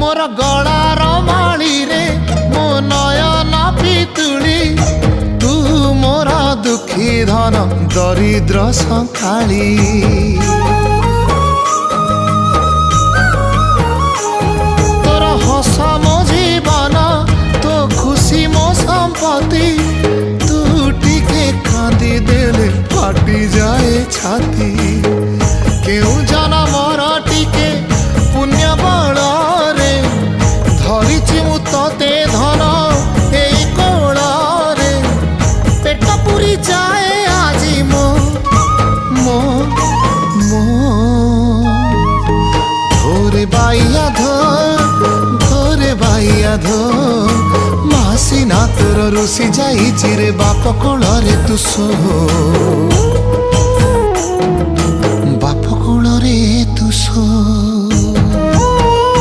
मोर गलार माली रे मो नयन पितुली तू मोर दुखी धन दरिद्र संकाली तोर हस मो जीवन तो खुशी मो संपत्ति तू टिके कांदी देले फाटी जाए छाती केउ जनमर टिके पुण्य बल रे धरिछि मु तते धन एई कोल रे पेट पुरी जाए आजी मो मो मो धोरे बाइया धोरे बाइया धो मासी ना तोर रुसी जाई रे बाप कोल रे तू सो।